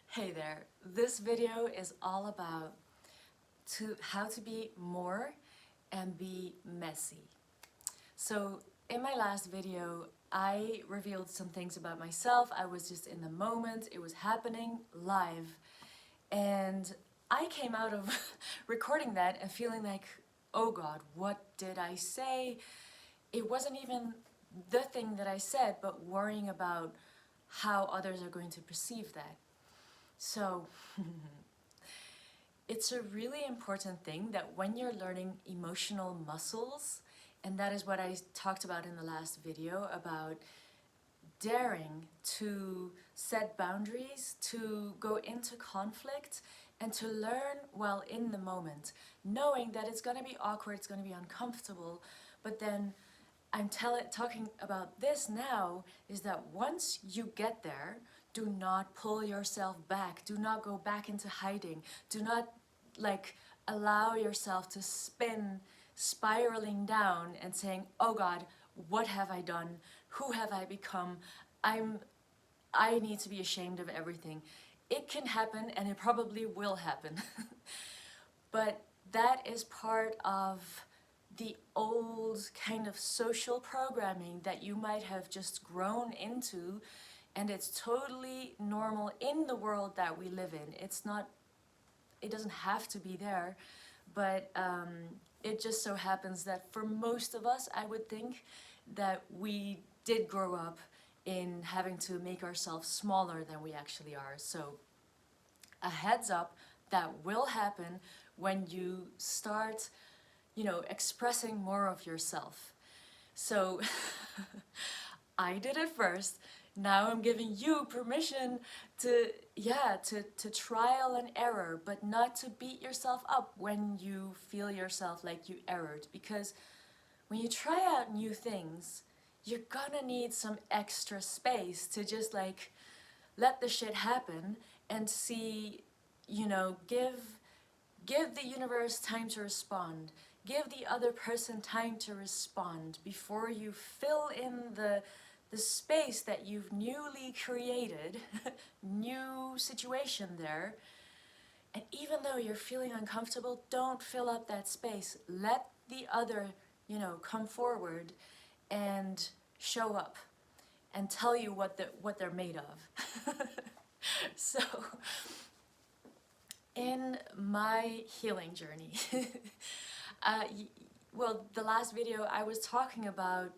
Hey there, this video is all about how to be more and be messy. So in my last video, I revealed some things about myself. I was just in the moment, it was happening live. And I came out of recording that and feeling like, oh God, what did I say? It wasn't even the thing that I said, but worrying about how others are going to perceive that. So it's a really important thing that when you're learning emotional muscles, and that is what I talked about in the last video about daring to set boundaries, to go into conflict, and to learn while in the moment, knowing that it's going to be awkward, it's going to be uncomfortable, but then talking about this now is that once you get there, do not pull yourself back. Do not go back into hiding. Do not allow yourself to spin, spiraling down and saying, oh God, what have I done? Who have I become? I need to be ashamed of everything. It can happen and it probably will happen. But that is part of the old kind of social programming that you might have just grown into, and it's totally normal in the world that we live in. It doesn't have to be there, but it just so happens that for most of us, I would think that we did grow up in having to make ourselves smaller than we actually are. So a heads up, that will happen when you start, expressing more of yourself. So I did it first. Now I'm giving you permission to trial and error, but not to beat yourself up when you feel yourself like you erred. Because when you try out new things, you're gonna need some extra space to just let the shit happen and see, give the universe time to respond. Give the other person time to respond before you fill in the space that you've newly created, new situation there. And even though you're feeling uncomfortable, don't fill up that space. Let the other, come forward and show up and tell you what they're made of. So, in my healing journey, well, the last video I was talking about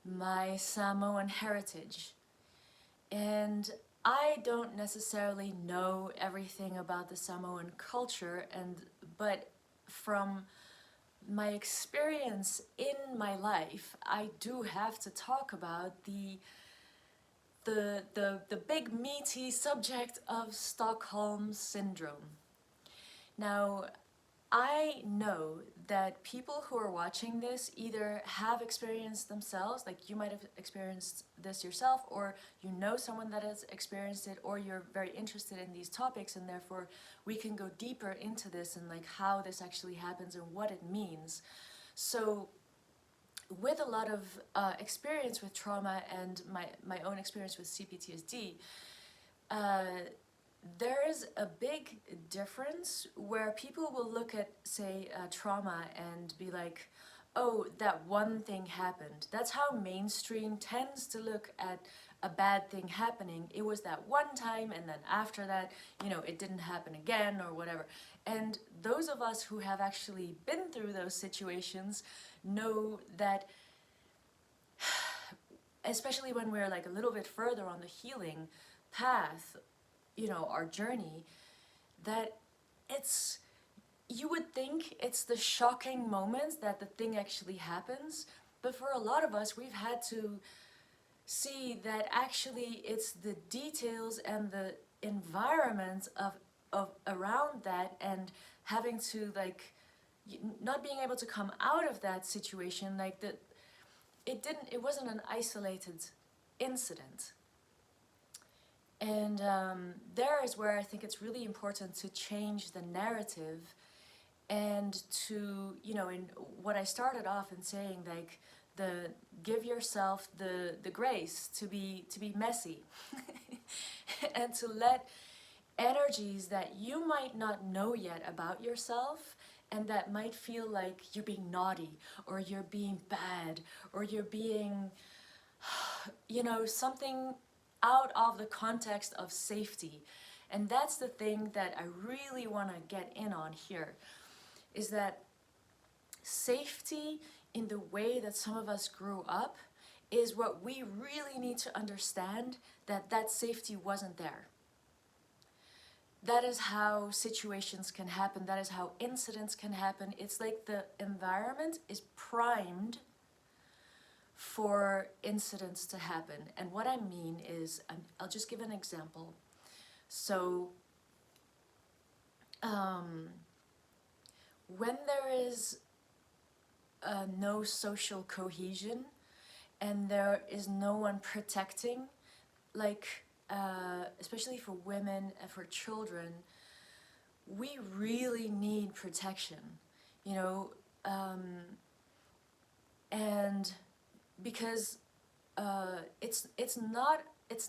my Samoan heritage, and I don't necessarily know everything about the Samoan culture, but from my experience in my life, I do have to talk about the big meaty subject of Stockholm Syndrome. Now, I know that people who are watching this either have experienced themselves, like you might have experienced this yourself, or you know someone that has experienced it, or you're very interested in these topics, and therefore we can go deeper into this and how this actually happens and what it means. So with a lot of experience with trauma and my own experience with CPTSD, there is a big difference where people will look at, say, trauma and be like, oh, that one thing happened. That's how mainstream tends to look at a bad thing happening. It was that one time, and then after that, it didn't happen again or whatever. And those of us who have actually been through those situations know that, especially when we're a little bit further on the healing path, our journey, that you would think it's the shocking moments that the thing actually happens, but for a lot of us, we've had to see that actually it's the details and the environment of around that, and having to not being able to come out of that situation, it wasn't an isolated incident. And there is where I think it's really important to change the narrative, and to, in what I started off in saying, give yourself the grace to be messy and to let energies that you might not know yet about yourself, and that might feel like you're being naughty, or you're being bad, or you're being, you know, something out of the context of safety. And that's the thing that I really want to get in on here, is that safety in the way that some of us grew up is what we really need to understand, that that safety wasn't there. That is how situations can happen. That is how incidents can happen. It's like the environment is primed for incidents to happen. And what I mean is, I'll just give an example. So, when there is no social cohesion and there is no one protecting, like, especially for women and for children, we really need protection, you know, and because it's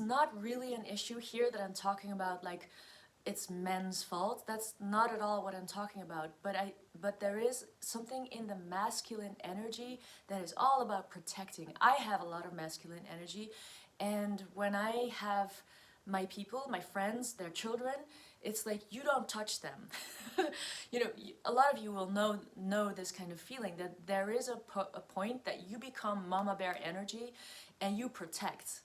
not really an issue here that I'm talking about, like it's men's fault. That's not at all what I'm talking about. But there is something in the masculine energy that is all about protecting. I have a lot of masculine energy, and when I have my people, my friends, their children, it's like, you don't touch them. You know, a lot of you will know this kind of feeling, that there is a point that you become mama bear energy and you protect,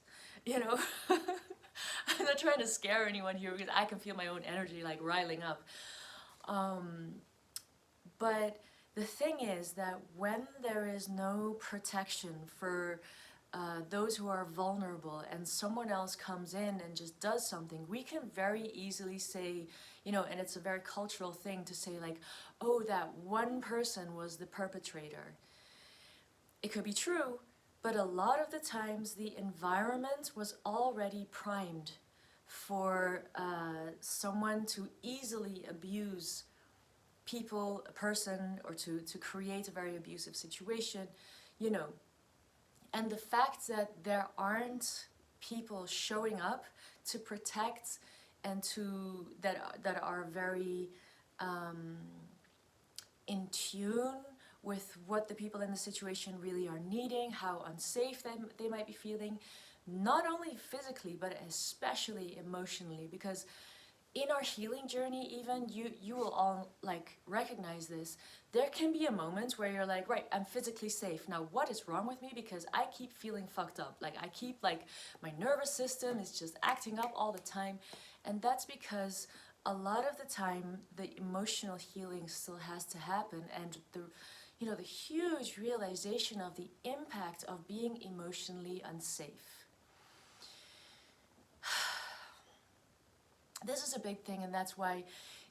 you know. I'm not trying to scare anyone here, because I can feel my own energy like riling up. But the thing is that when there is no protection for those who are vulnerable, and someone else comes in and just does something, we can very easily say, you know, and it's a very cultural thing to say, like, oh, that one person was the perpetrator. It could be true, but a lot of the times the environment was already primed for someone to easily abuse people, a person, or to create a very abusive situation, you know. And the fact that there aren't people showing up to protect and to that are very in tune with what the people in the situation really are needing, how unsafe they might be feeling, not only physically but especially emotionally. Because in our healing journey, even you will all like recognize this, there can be a moment where you're like, right, I'm physically safe now, what is wrong with me, because I keep feeling fucked up, like I keep, like, my nervous system is just acting up all the time. And that's because a lot of the time the emotional healing still has to happen, and the, you know, the huge realization of the impact of being emotionally unsafe. This is a big thing, and that's why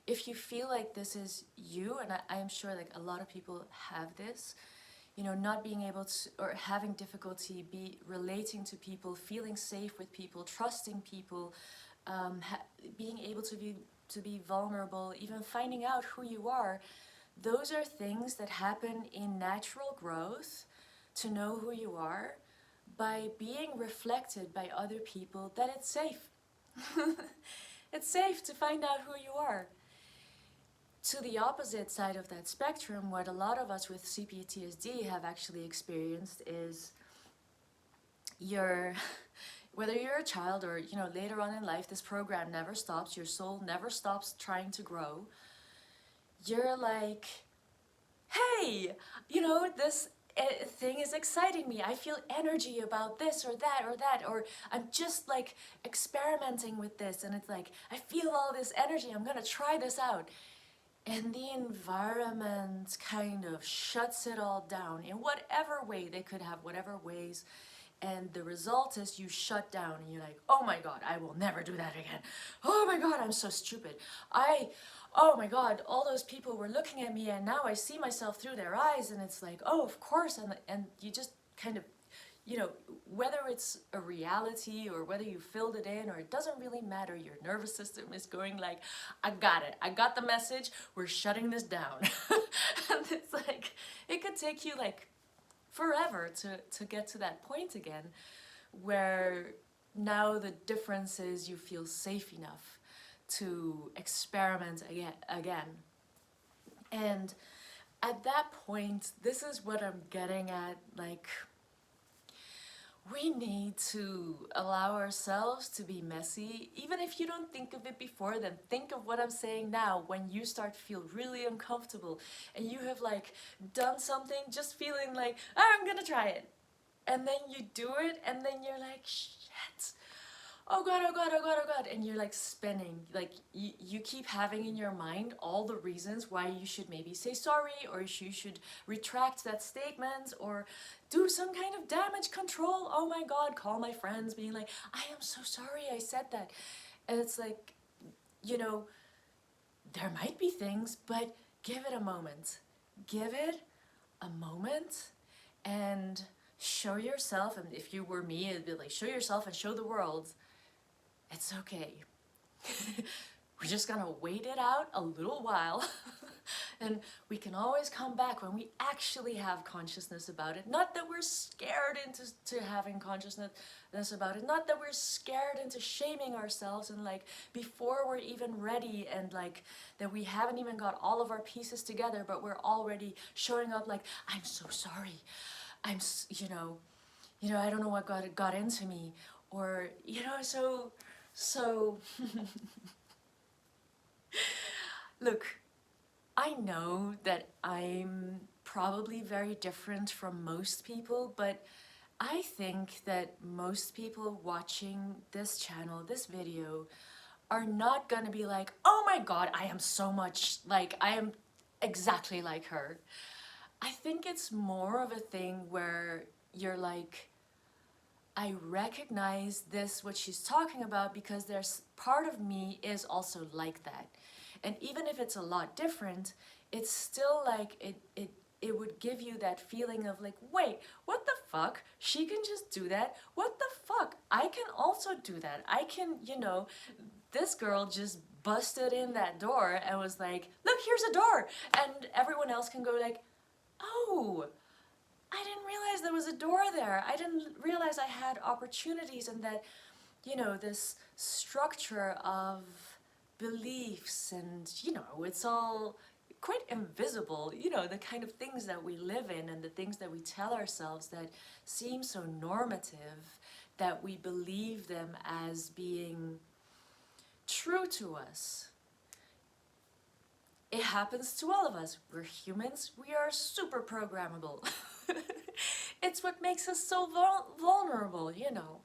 if you feel like this is you, and I am sure like a lot of people have this, you know, not being able to, or having difficulty relating to people, feeling safe with people, trusting people, being able to be vulnerable, even finding out who you are, those are things that happen in natural growth, to know who you are by being reflected by other people that it's safe. It's safe to find out who you are. To the opposite side of that spectrum, what a lot of us with CPTSD have actually experienced is whether you're a child or, you know, later on in life, this program never stops, your soul never stops trying to grow. You're like, hey, you know, this thing is exciting me. I feel energy about this or that or that, or I'm just like experimenting with this, and it's like, I feel all this energy, I'm gonna try this out. And the environment kind of shuts it all down in whatever way. They could have whatever ways, and the result is you shut down and you're like, oh my god, I will never do that again. Oh my god, I'm so stupid. Oh my god, all those people were looking at me and now I see myself through their eyes, and it's like, oh, of course. And you just kind of, you know, whether it's a reality or whether you filled it in, or it doesn't really matter, your nervous system is going like, I got it, I got the message, we're shutting this down. And it's like, it could take you like forever to get to that point again, where now the difference is you feel safe enough to experiment again. And at that point, this is what I'm getting at, like, we need to allow ourselves to be messy. Even if you don't think of it before, then think of what I'm saying now when you start to feel really uncomfortable and you have like done something just feeling like, "Ah, I'm gonna try it." And then you do it and then you're like, shit. Oh god, oh god, oh god, oh god, and you're like spinning. Like you keep having in your mind all the reasons why you should maybe say sorry, or you should retract that statement, or do some kind of damage control. Oh my god, call my friends being like, I am so sorry I said that. And it's like, you know, there might be things, but give it a moment. Give it a moment and show yourself, and if you were me, it'd be like, show yourself and show the world it's okay. We're just gonna wait it out a little while and we can always come back when we actually have consciousness about it. Not that we're scared into having consciousness about it, not that we're scared into shaming ourselves and like before we're even ready, and like that we haven't even got all of our pieces together, but we're already showing up like, I'm so sorry. You know, I don't know what got into me, or, you know, so, look, I know that I'm probably very different from most people, but I think that most people watching this channel, this video, are not gonna be like, oh my god, I am so much like, I am exactly like her. I think it's more of a thing where you're like, I recognize this, what she's talking about, because there's part of me is also like that. And even if it's a lot different, it's still like, it would give you that feeling of like, wait, what the fuck? She can just do that? What the fuck? I can also do that. I can, you know, this girl just busted in that door and was like, look, here's a door. And everyone else can go like, oh, I didn't realize there was a door there. I didn't realize I had opportunities, and that, you know, this structure of beliefs and, you know, it's all quite invisible, you know, the kind of things that we live in and the things that we tell ourselves that seem so normative, that we believe them as being true to us. It happens to all of us. We're humans. We are super programmable. It's what makes us so vulnerable, you know.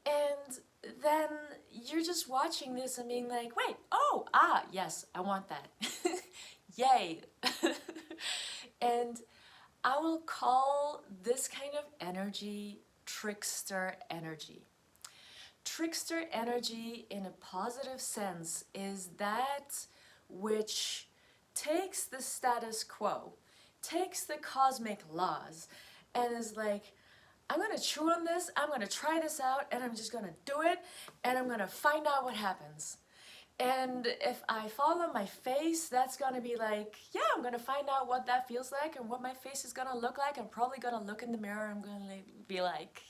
And then you're just watching this and being like, wait, oh, ah, yes, I want that. Yay. And I will call this kind of energy trickster energy. Trickster energy, in a positive sense, is that which takes the status quo, takes the cosmic laws, and is like, I'm gonna chew on this, I'm gonna try this out, and I'm just gonna do it, and I'm gonna find out what happens. And if I fall on my face, that's gonna be like, yeah, I'm gonna find out what that feels like and what my face is gonna look like. I'm probably gonna look in the mirror, I'm gonna be like,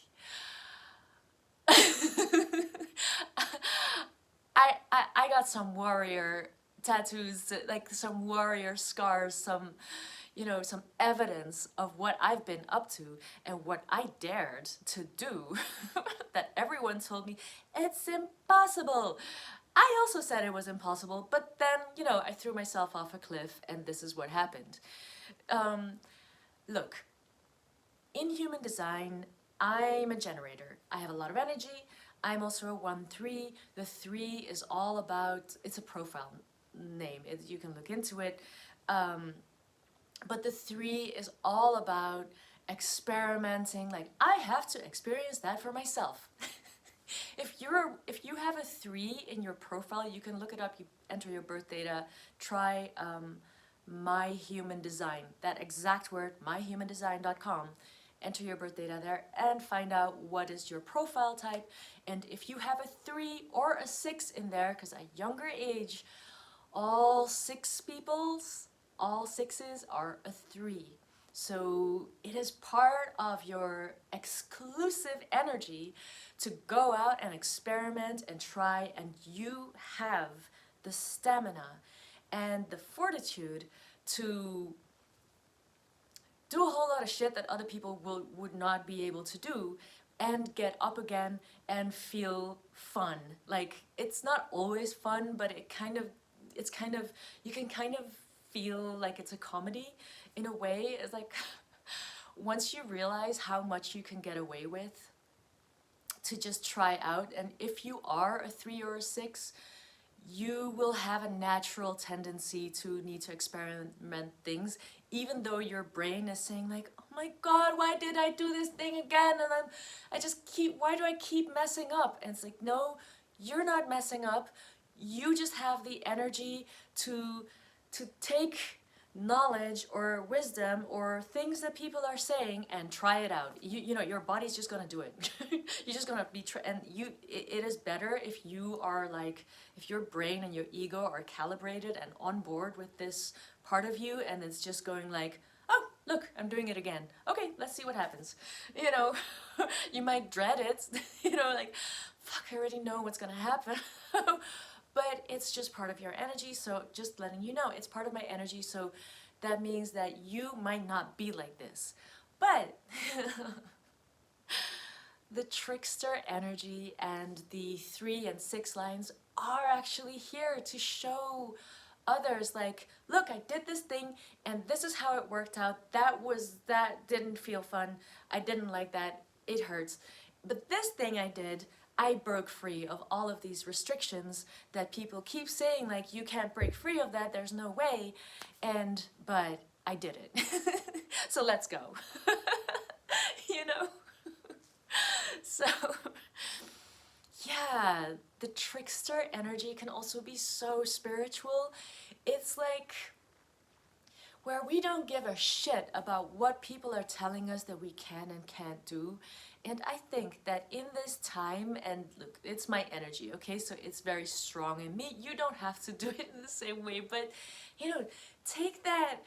I got some warrior tattoos, like some warrior scars, some, you know, some evidence of what I've been up to and what I dared to do that everyone told me it's impossible. I also said it was impossible, but then, you know, I threw myself off a cliff and this is what happened. Look, in human design, I'm a generator. I have a lot of energy. I'm also a 1-3. The 3 is all about, it's a profile name. You can look into it. But the 3 is all about experimenting. Like, I have to experience that for myself. If you have a 3 in your profile, you can look it up. You enter your birth data. Try My Human Design. That exact word, myhumandesign.com. Enter your birth data there and find out what is your profile type. And if you have a 3 or a 6 in there, because at younger age, all 6s are a 3. So it is part of your exclusive energy to go out and experiment and try, and you have the stamina and the fortitude to do a whole lot of shit that other people would not be able to do, and get up again and feel fun. Like, it's not always fun, but it's kind of, you can kind of feel like it's a comedy in a way. It's like once you realize how much you can get away with to just try out, and if you are a 3 or a 6, you will have a natural tendency to need to experiment things, even though your brain is saying like, oh my god, why did I do this thing again, and why do I keep messing up? And it's like, no, you're not messing up. You just have the energy to take knowledge or wisdom or things that people are saying and try it out. You know, your body's just gonna do it. You're just gonna be it is better if you are like, if your brain and your ego are calibrated and on board with this part of you, and it's just going like, oh look, I'm doing it again, okay, let's see what happens. You know, you might dread it. You know, like, fuck, I already know what's gonna happen. But it's just part of your energy, so just letting you know, it's part of my energy, so that means that you might not be like this. But the trickster energy and the 3 and 6 lines are actually here to show others like, look, I did this thing and this is how it worked out. That didn't feel fun. I didn't like that. It hurts. But this thing I did, I broke free of all of these restrictions that people keep saying like, you can't break free of that, there's no way. But I did it. So let's go. You know? So yeah, the trickster energy can also be so spiritual. It's like where we don't give a shit about what people are telling us that we can and can't do. And I think that in this time, and look, it's my energy, okay? So it's very strong in me. You don't have to do it in the same way, but, you know, take that,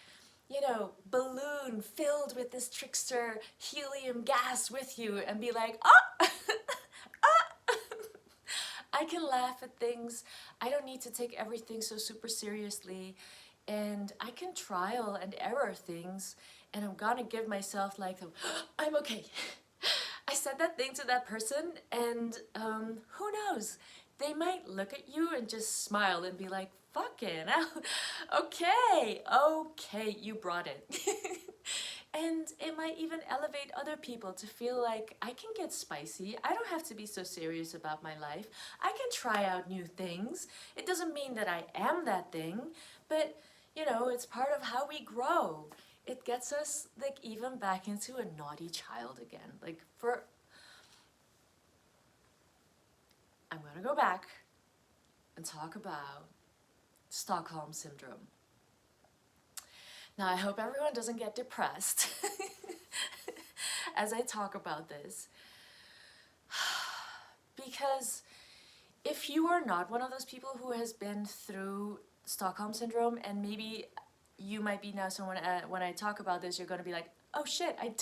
you know, balloon filled with this trickster helium gas with you and be like, ah! I can laugh at things. I don't need to take everything so super seriously. And I can trial and error things, and I'm gonna give myself like, I'm okay. I said that thing to that person, and who knows? They might look at you and just smile and be like, fucking hell. Okay, you brought it. And it might even elevate other people to feel like, I can get spicy. I don't have to be so serious about my life. I can try out new things. It doesn't mean that I am that thing, but you know, it's part of how we grow. It gets us like even back into a naughty child again. Like I'm gonna go back and talk about Stockholm Syndrome. Now I hope everyone doesn't get depressed as I talk about this. Because if you are not one of those people who has been through Stockholm Syndrome, and maybe you might be now someone, when I talk about this, you're going to be like, oh shit, I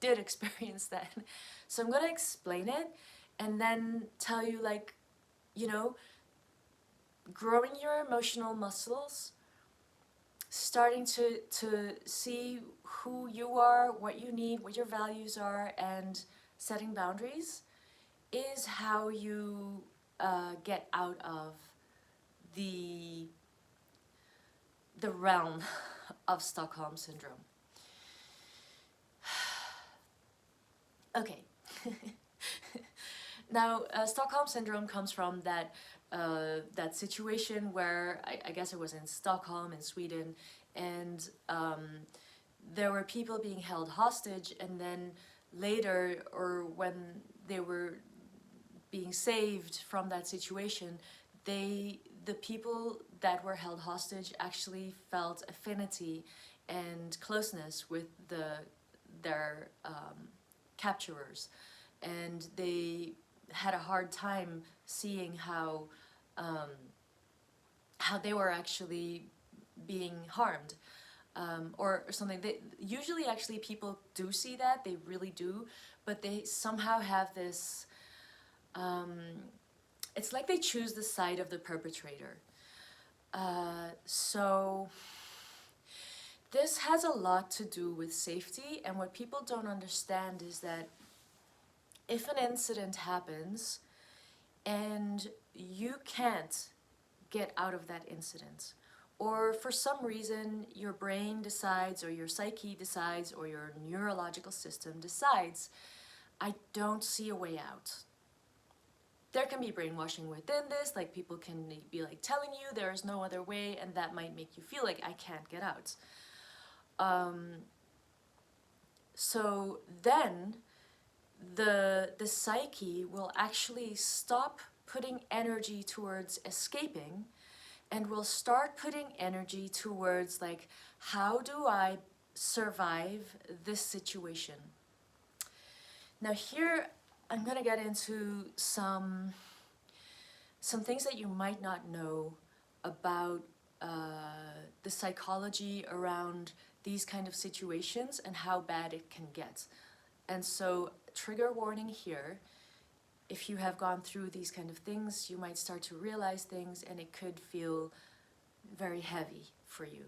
did experience that. So I'm going to explain it and then tell you, like, you know, growing your emotional muscles, starting to see who you are, what you need, what your values are, and setting boundaries is how you get out of the realm of Stockholm Syndrome. Okay. Now, Stockholm Syndrome comes from that situation where I guess it was in Stockholm in Sweden, and there were people being held hostage, and then later, or when they were being saved from that situation, the people that were held hostage actually felt affinity and closeness with their capturers, and they had a hard time seeing how they were actually being harmed. or something. Usually actually people do see that, they really do, but they somehow have this, it's like they choose the side of the perpetrator. So this has a lot to do with safety, and what people don't understand is that if an incident happens and you can't get out of that incident, or for some reason your brain decides, or your psyche decides, or your neurological system decides, I don't see a way out. There can be brainwashing within this, like people can be like telling you there is no other way, and that might make you feel like I can't get out. So then the psyche will actually stop putting energy towards escaping and will start putting energy towards like, how do I survive this situation? Now here I'm gonna get into some things that you might not know about the psychology around these kind of situations and how bad it can get. And so, trigger warning here, if you have gone through these kind of things, you might start to realize things and it could feel very heavy for you.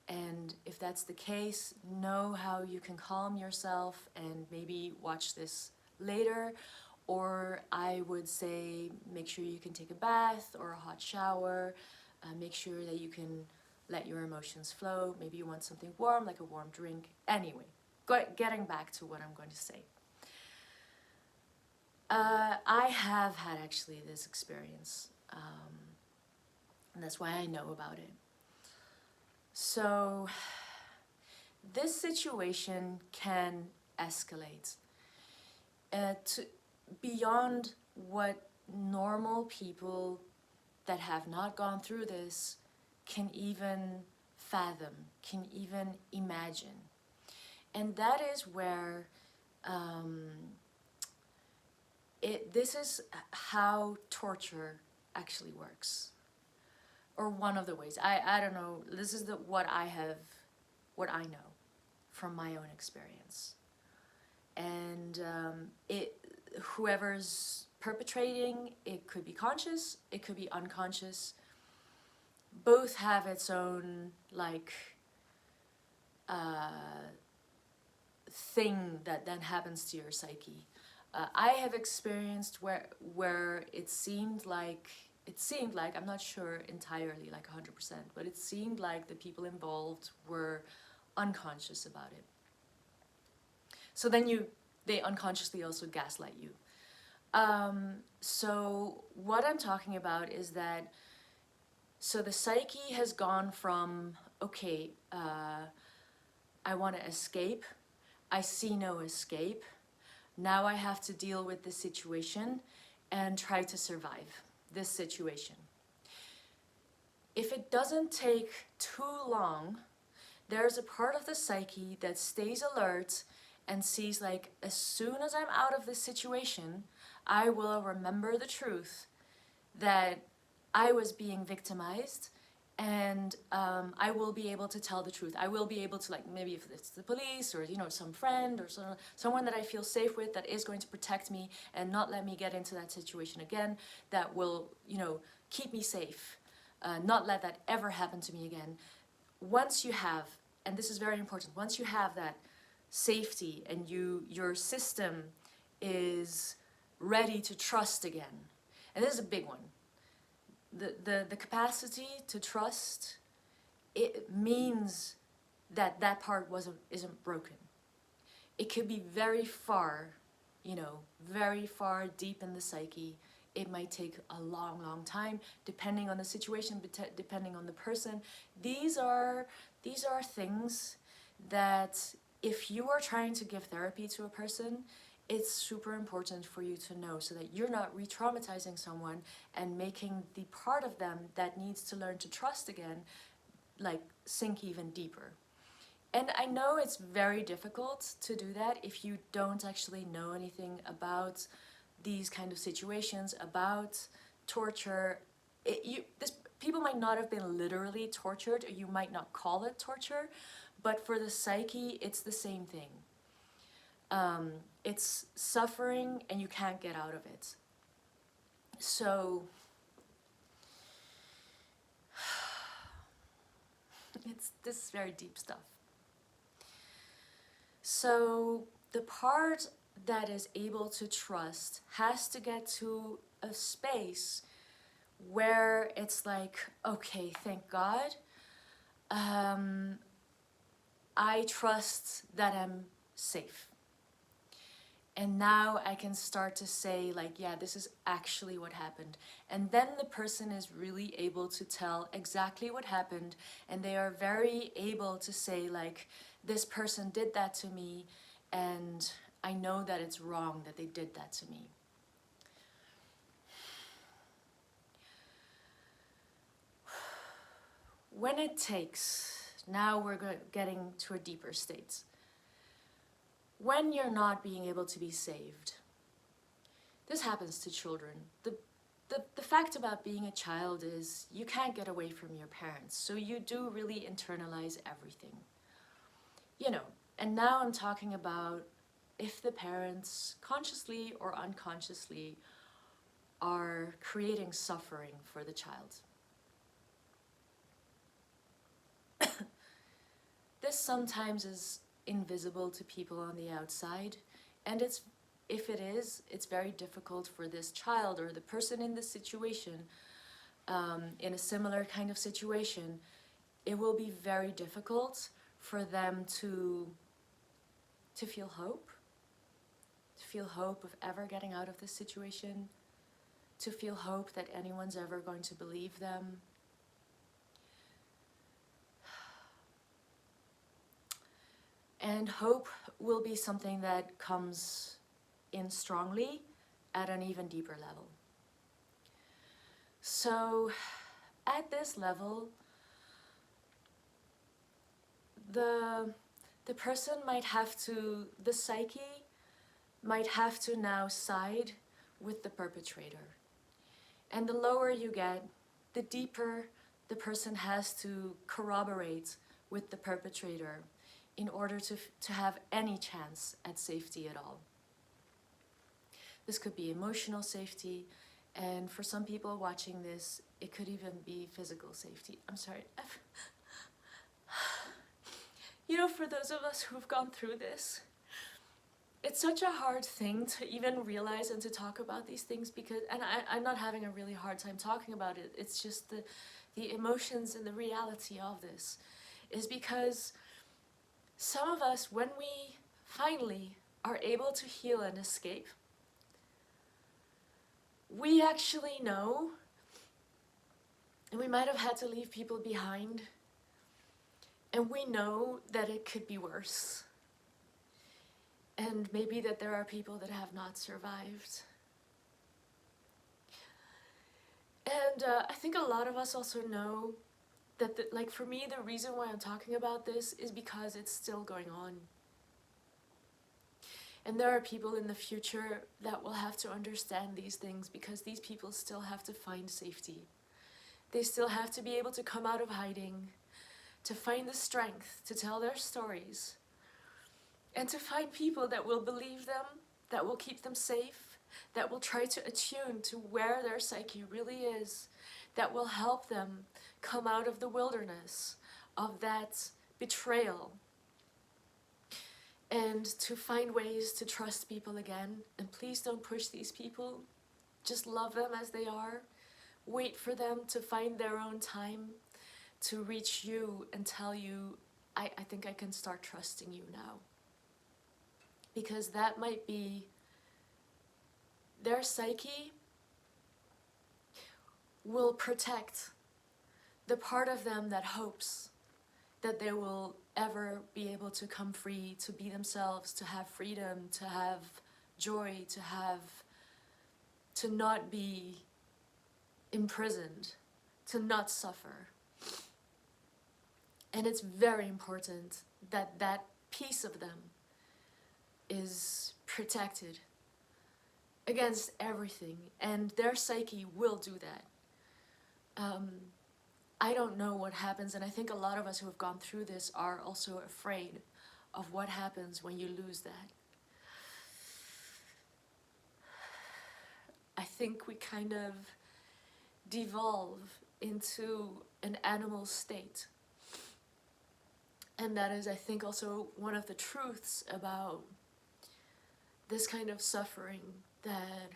And if that's the case, know how you can calm yourself and maybe watch this later. Or I would say make sure you can take a bath or a hot shower, make sure that you can let your emotions flow. Maybe you want something warm, like a warm drink. Anyway, getting back to what I'm going to say. I have had actually this experience, and that's why I know about it. So this situation can escalate to beyond what normal people that have not gone through this can even fathom, can even imagine. And that is where this is how torture actually works, or one of the ways. I don't know, this is what I know from my own experience. And whoever's perpetrating, it could be conscious, it could be unconscious. Both have its own like thing that then happens to your psyche. I have experienced where it seemed like, I'm not sure entirely, like 100%, but it seemed like the people involved were unconscious about it. So then they unconsciously also gaslight you. So what I'm talking about is that, so the psyche has gone from, okay, I want to escape, I see no escape, now I have to deal with this situation and try to survive this situation. If it doesn't take too long, there's a part of the psyche that stays alert and sees like, as soon as I'm out of this situation, I will remember the truth that I was being victimized, and I will be able to tell the truth. I will be able to, like, maybe if it's the police or, you know, some friend or someone that I feel safe with, that is going to protect me and not let me get into that situation again, that will, you know, keep me safe, not let that ever happen to me again. Once you have, and this is very important, once you have that safety and your system is ready to trust again, and this is a big one, the capacity to trust, it means that that part isn't broken. It could be very far, you know, very far deep in the psyche. It might take a long time, depending on the situation, depending on the person. These are things that if you are trying to give therapy to a person, it's super important for you to know, so that you're not re-traumatizing someone and making the part of them that needs to learn to trust again, like, sink even deeper. And I know it's very difficult to do that if you don't actually know anything about these kind of situations, about torture. people might not have been literally tortured, or you might not call it torture, but for the psyche, it's the same thing. It's suffering and you can't get out of it. So this is very deep stuff. So the part that is able to trust has to get to a space where it's like, okay, thank God, I trust that I'm safe. And now I can start to say, like, yeah, this is actually what happened. And then the person is really able to tell exactly what happened, and they are very able to say, like, this person did that to me, and I know that it's wrong that they did that to me. When it takes, now we're getting to a deeper state. When you're not being able to be saved, this happens to children. The fact about being a child is you can't get away from your parents, so you do really internalize everything. You know, and now I'm talking about if the parents, consciously or unconsciously, are creating suffering for the child. This sometimes is invisible to people on the outside, and if it is, it's very difficult for this child or the person in this situation, in a similar kind of situation. It will be very difficult for them to feel hope, of ever getting out of this situation, to feel hope that anyone's ever going to believe them. And hope will be something that comes in strongly at an even deeper level. So at this level, the person might have to, the psyche might have to now side with the perpetrator. And the lower you get, the deeper the person has to corroborate with the perpetrator in order to have any chance at safety at all. This could be emotional safety, and for some people watching this, it could even be physical safety. I'm sorry. You know, for those of us who've gone through this, it's such a hard thing to even realize and to talk about these things, because, and I'm not having a really hard time talking about it, it's just the emotions and the reality of this is because some of us, when we finally are able to heal and escape, we actually know, and we might have had to leave people behind, and we know that it could be worse. And maybe that there are people that have not survived. And I think a lot of us also know that, like, for me, the reason why I'm talking about this is because it's still going on. And there are people in the future that will have to understand these things, because these people still have to find safety. They still have to be able to come out of hiding, to find the strength to tell their stories, and to find people that will believe them, that will keep them safe, that will try to attune to where their psyche really is, that will help them come out of the wilderness of that betrayal, and to find ways to trust people again. And please don't push these people. Just love them as they are. Wait for them to find their own time to reach you and tell you, I think I can start trusting you now. Because that might be their psyche will protect the part of them that hopes that they will ever be able to come free, to be themselves, to have freedom, to have joy, to not be imprisoned, to not suffer. And it's very important that that piece of them is protected against everything, and their psyche will do that. I don't know what happens, and I think a lot of us who have gone through this are also afraid of what happens when you lose that. I think we kind of devolve into an animal state. And that is, I think, also one of the truths about this kind of suffering, that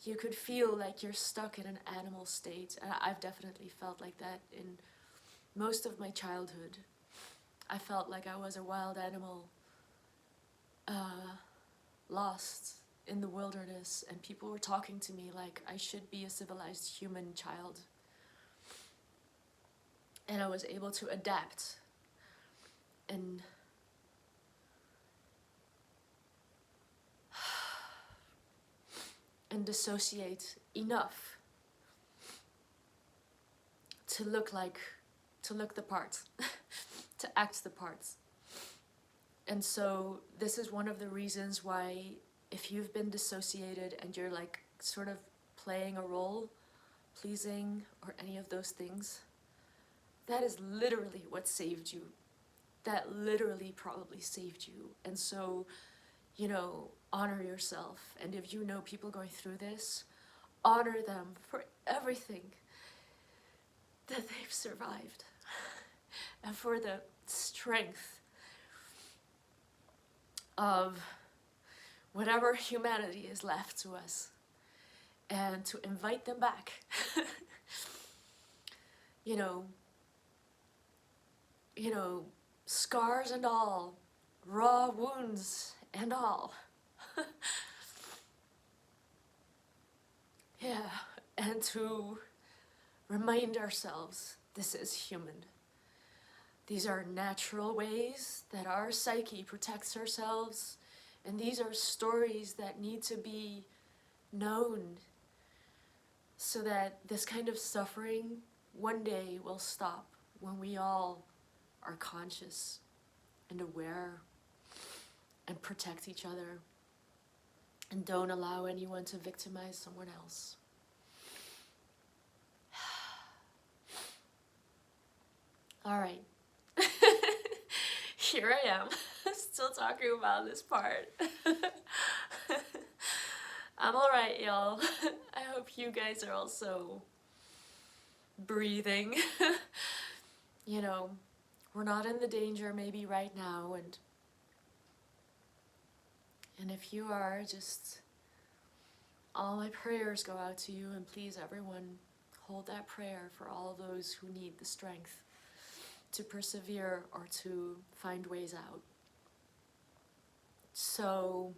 you could feel like you're stuck in an animal state. And I've definitely felt like that in most of my childhood. I felt like I was a wild animal, lost in the wilderness, and people were talking to me like I should be a civilized human child. And I was able to adapt and dissociate enough to look the part, to act the parts. And so this is one of the reasons why, if you've been dissociated and you're like sort of playing a role, pleasing, or any of those things, that is literally what saved you. That literally probably saved you. And so, you know, honor yourself. And if you know people going through this, honor them for everything that they've survived and for the strength of whatever humanity is left to us, and to invite them back. you know, scars and all, raw wounds and all. Yeah, and to remind ourselves this is human. These are natural ways that our psyche protects ourselves, and these are stories that need to be known so that this kind of suffering one day will stop when we all are conscious and aware and protect each other and don't allow anyone to victimize someone else. All right. Here I am, still talking about this part. I'm all right, y'all. I hope you guys are also breathing. You know, we're not in the danger maybe right now, and if you are, just all my prayers go out to you, and please everyone hold that prayer for all those who need the strength to persevere or to find ways out. So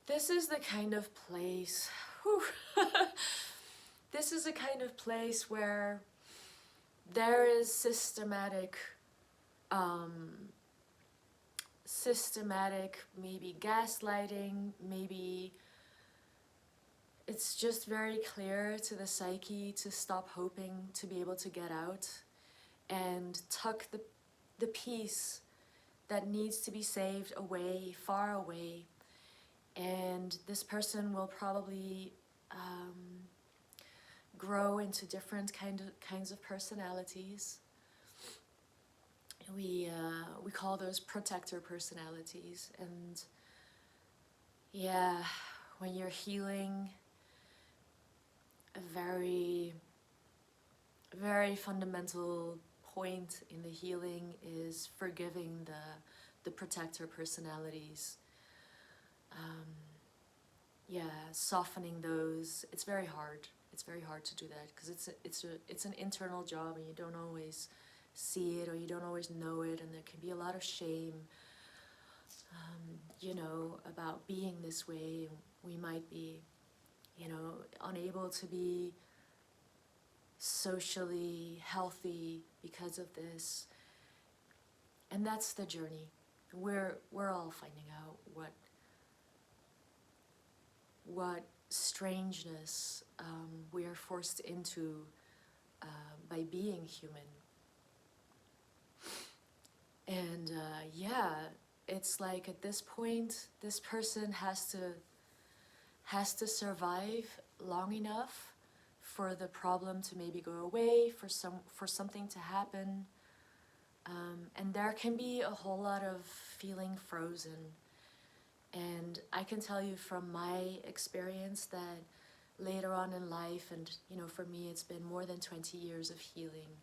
this is the kind of place, this is a kind of place where there is systematic maybe gaslighting, maybe it's just very clear to the psyche to stop hoping to be able to get out and tuck the piece that needs to be saved away, far away. And this person will probably grow into different kinds of personalities. We call those protector personalities. And yeah, when you're healing, a very, very fundamental point in the healing is forgiving the protector personalities. Yeah, softening those. It's very hard. It's very hard to do that because it's an internal job, and you don't always see it or you don't always know it, and there can be a lot of shame, you know, about being this way. We might be, you know, unable to be socially healthy because of this, and that's the journey. We're all finding out what strangeness we are forced into by being human. And yeah, it's like at this point, this person has to survive long enough for the problem to maybe go away, for something to happen. And there can be a whole lot of feeling frozen. And I can tell you from my experience that later on in life, and for me it's been more than 20 years of healing,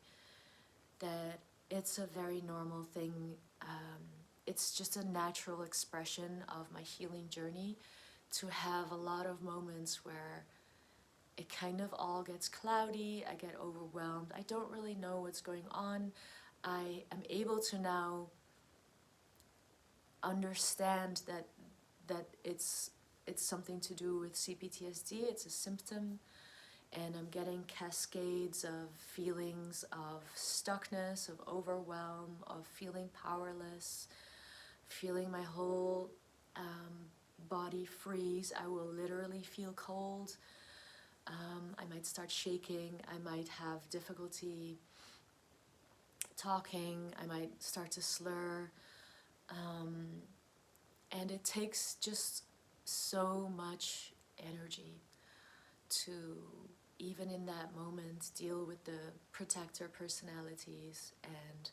that it's a very normal thing. It's just a natural expression of my healing journey to have a lot of moments where it kind of all gets cloudy, I get overwhelmed, I don't really know what's going on. I am able to now understand that it's something to do with CPTSD, it's a symptom, and I'm getting cascades of feelings of stuckness, of overwhelm, of feeling powerless, feeling my whole body freeze. I will literally feel cold. I might start shaking, I might have difficulty talking, I might start to slur, and it takes just so much energy to, even in that moment, deal with the protector personalities and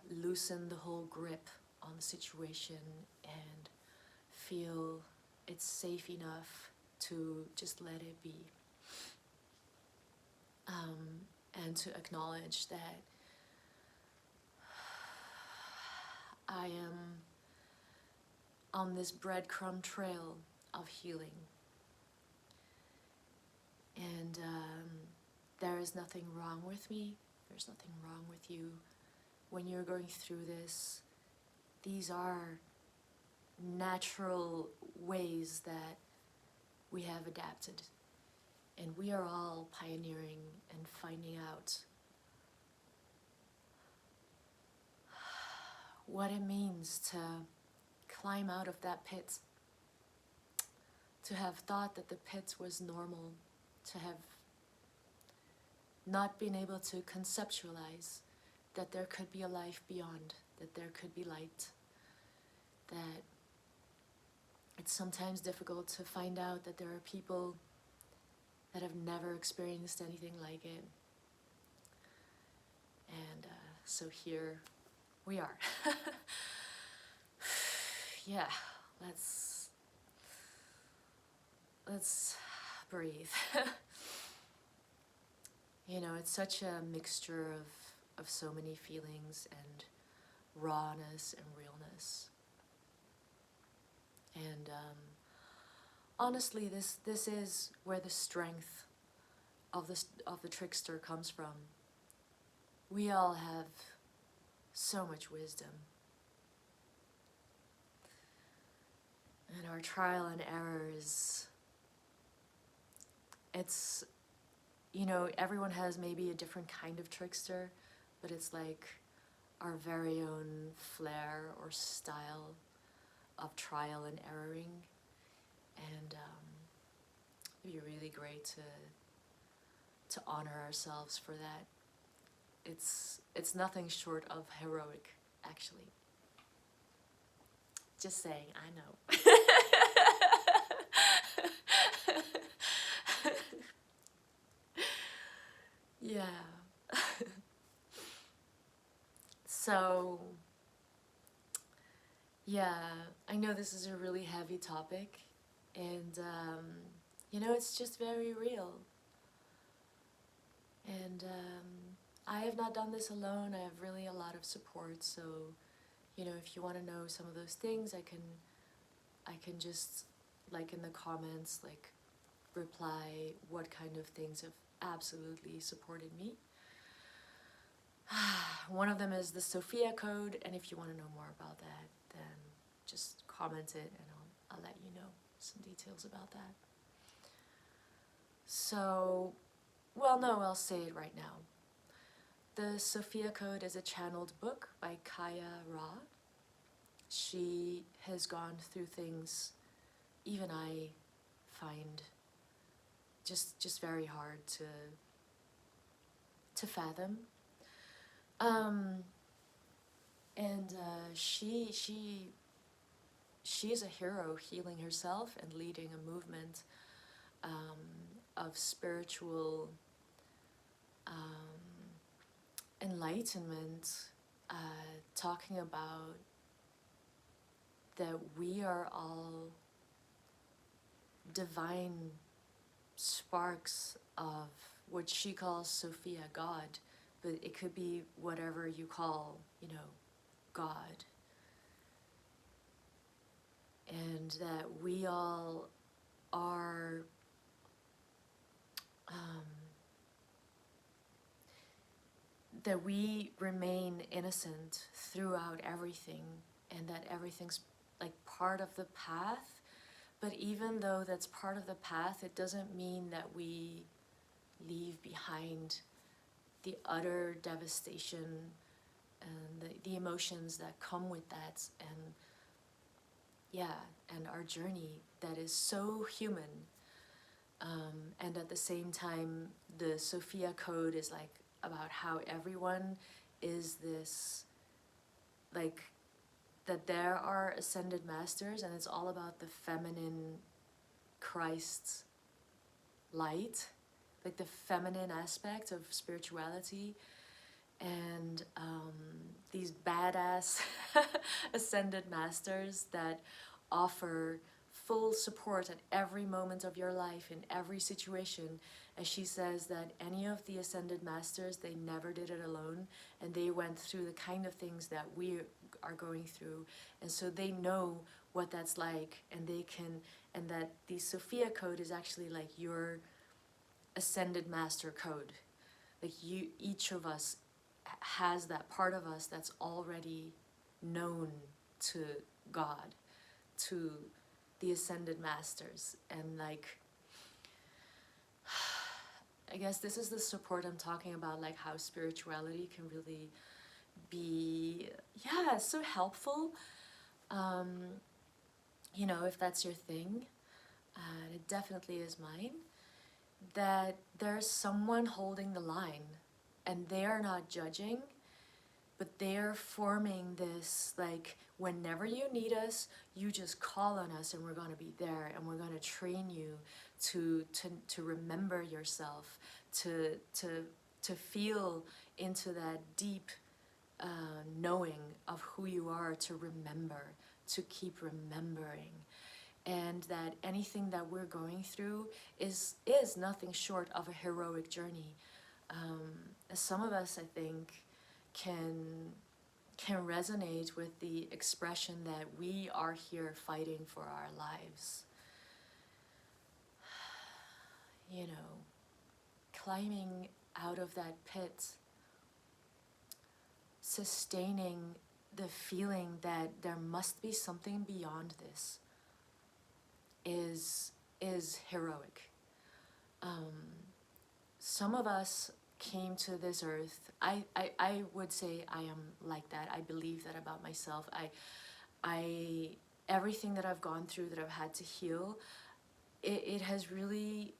loosen the whole grip on the situation and feel it's safe enough to just let it be. And to acknowledge that I am on this breadcrumb trail of healing. And there is nothing wrong with me. There's nothing wrong with you. When you're going through this, these are natural ways that we have adapted. And we are all pioneering and finding out what it means to climb out of that pit, to have thought that the pit was normal, to have not been able to conceptualize that there could be a life beyond, that there could be light, that it's sometimes difficult to find out that there are people that have never experienced anything like it. And so here we are. Yeah, let's breathe. It's such a mixture of so many feelings and rawness and realness. And honestly, this is where the strength of the trickster comes from. We all have so much wisdom. And our trial and errors, it's, everyone has maybe a different kind of trickster, but it's like our very own flair or style of trial and erroring. And it'd be really great to honor ourselves for that. It's nothing short of heroic, actually. Just saying, I know. Yeah. So, yeah, I know this is a really heavy topic, and it's just very real. And I have not done this alone. I have really a lot of support, so if you want to know some of those things, I can just, like, in the comments, like, reply what kind of things have absolutely supported me. One of them is the Sophia Code, and if you want to know more about that, then just comment it and I'll let you know some details about that. So, well, no, I'll say it right now. The Sophia Code is a channeled book by Kaya Ra. She has gone through things even I find just very hard to fathom. And she's a hero, healing herself and leading a movement of spiritual enlightenment, talking about that we are all divine sparks of what she calls Sophia, God, but it could be whatever you call, you know, God. And that we all are that we remain innocent throughout everything, and that everything's like part of the path. But even though that's part of the path, it doesn't mean that we leave behind the utter devastation and the emotions that come with that, and yeah, and our journey that is so human. And at the same time, the Sophia Code is like about how everyone is this, like, that there are ascended masters, and it's all about the feminine Christ light, like the feminine aspect of spirituality, and these badass ascended masters that offer full support at every moment of your life, in every situation. As she says, that any of the ascended masters, they never did it alone, and they went through the kind of things that we are going through, and so they know what that's like, and they can, and that the Sophia Code is actually like your ascended master code. Like you, each of us has that part of us that's already known to God, to the ascended masters. And like, I guess this is the support I'm talking about, like how spirituality can really be, yeah, so helpful. You know, if that's your thing, and it definitely is mine, that there's someone holding the line, and they're not judging, but they're forming this, like, whenever you need us, you just call on us and we're going to be there, and we're going to train you to remember yourself, to feel into that deep knowing of who you are, to remember, to keep remembering. And that anything that we're going through is nothing short of a heroic journey. Some of us, I think, can resonate with the expression that we are here fighting for our lives. You know, climbing out of that pit, sustaining the feeling that there must be something beyond this is heroic. Some of us came to this earth. I would say I am like that. I believe that about myself. I everything that I've gone through, that I've had to heal, it has really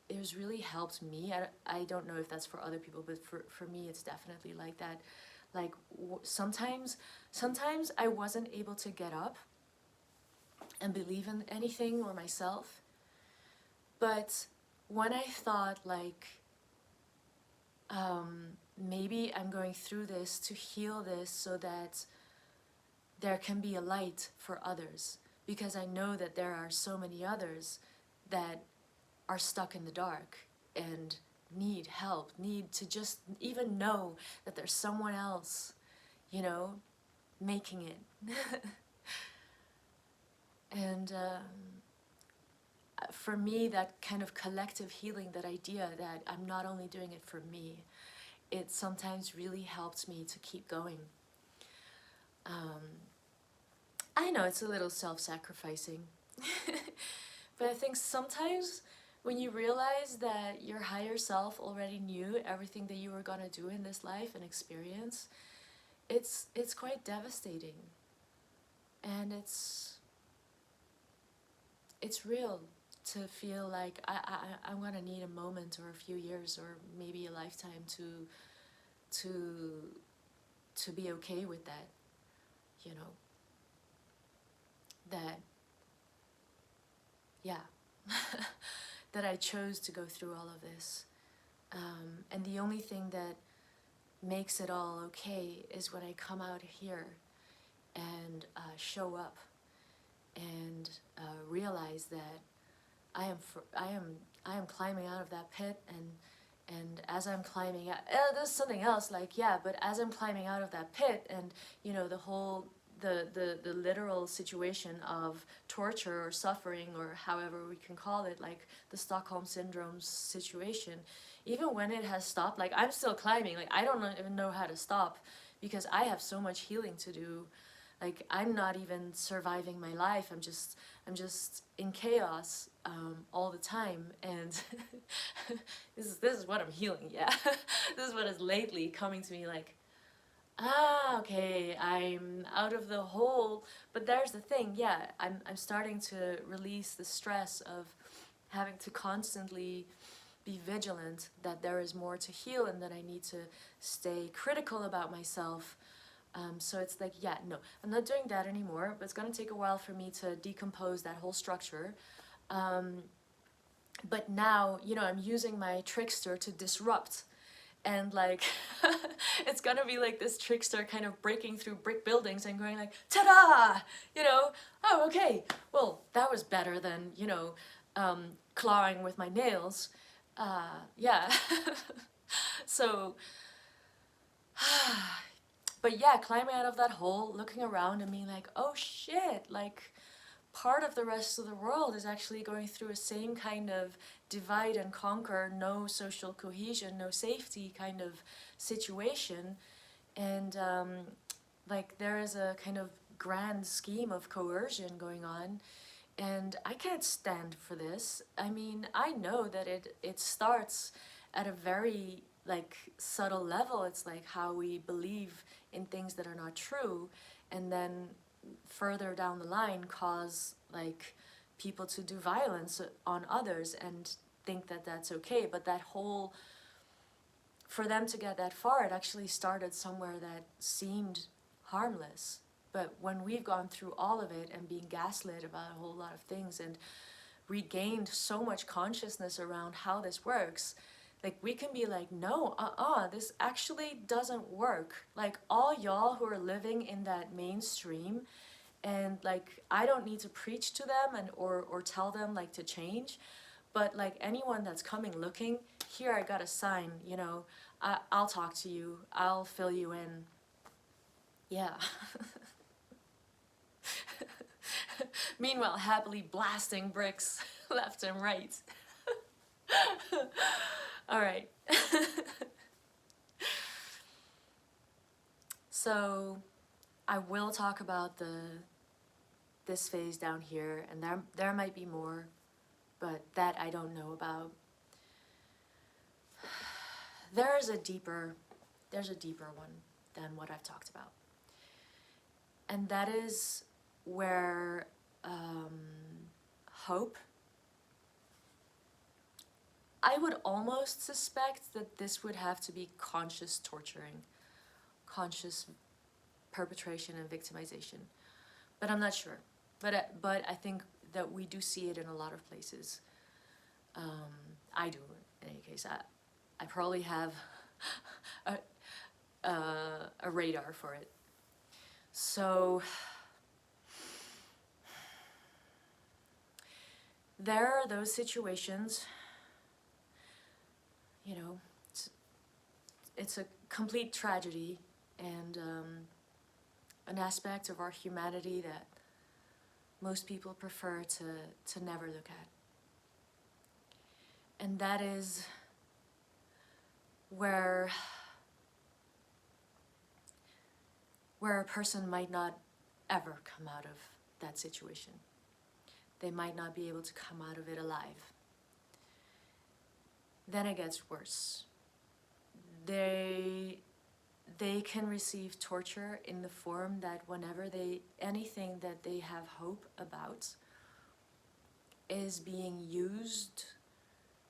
helped me. I don't know if that's for other people, but for me it's definitely like that. Like sometimes I wasn't able to get up and believe in anything or myself, but when I thought like, maybe I'm going through this to heal this so that there can be a light for others, because I know that there are so many others that are stuck in the dark and need help, need to just even know that there's someone else, you know, making it. And for me, that kind of collective healing, that idea that I'm not only doing it for me, it sometimes really helps me to keep going. I know it's a little self-sacrificing, but I think sometimes when you realize that your higher self already knew everything that you were gonna do in this life and experience, it's quite devastating, and it's real to feel like I'm gonna need a moment or a few years or maybe a lifetime to be okay with that, you know. That, yeah, that I chose to go through all of this. And the only thing that makes it all okay is when I come out here and show up and realize that I am climbing out of that pit, and as I'm climbing out, there's something else, like, yeah, but as I'm climbing out of that pit, and you know, the whole the literal situation of torture or suffering, or however we can call it, like the Stockholm Syndrome situation, even when it has stopped, like I'm still climbing, like I don't even know how to stop, because I have so much healing to do. Like I'm not even surviving my life, I'm just in chaos all the time, and this is what I'm healing, yeah. This is what is lately coming to me, like, okay, I'm out of the hole. But there's the thing, yeah, I'm starting to release the stress of having to constantly be vigilant that there is more to heal, and that I need to stay critical about myself. So it's like, yeah, no, I'm not doing that anymore, but it's gonna take a while for me to decompose that whole structure. But now, you know, I'm using my trickster to disrupt, and like it's gonna be like this trickster kind of breaking through brick buildings and going like, ta-da, you know, oh, okay, well, that was better than, you know, clawing with my nails. Yeah. So but yeah, climbing out of that hole, looking around and being like, oh shit, like part of the rest of the world is actually going through a same kind of divide and conquer, no social cohesion, no safety kind of situation. And like there is a kind of grand scheme of coercion going on, and I can't stand for this. I mean, I know that it starts at a very like subtle level. It's like how we believe in things that are not true, and then further down the line cause like people to do violence on others and think that that's okay. But that whole, for them to get that far, it actually started somewhere that seemed harmless. But when we've gone through all of it and being gaslit about a whole lot of things and regained so much consciousness around how this works, like we can be like, no, this actually doesn't work. Like all y'all who are living in that mainstream, and like I don't need to preach to them and or tell them like to change, but like anyone that's coming looking, here I got a sign, you know, I'll talk to you, I'll fill you in. Yeah. Meanwhile, happily blasting bricks left and right. All right. So I will talk about this phase down here, and there might be more, but that I don't know about. There's a deeper one than what I've talked about. And that is where hope, I would almost suspect that this would have to be conscious torturing, conscious perpetration and victimization. But I'm not sure. But I think that we do see it in a lot of places. I do, in any case. I probably have a radar for it. So there are those situations, you know, it's a complete tragedy, and an aspect of our humanity that most people prefer to never look at. And that is where a person might not ever come out of that situation. They might not be able to come out of it alive. Then it gets worse. They can receive torture in the form that whenever anything that they have hope about is being used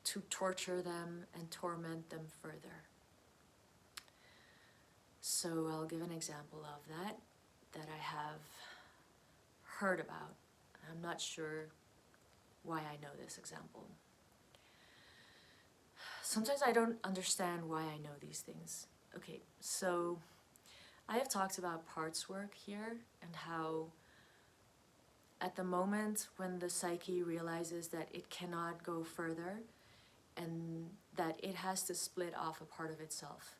to torture them and torment them further. So I'll give an example of that I have heard about. I'm not sure why I know this example. sometimes I don't understand why I know these things. Okay, so I have talked about parts work here and how at the moment when the psyche realizes that it cannot go further and that it has to split off a part of itself,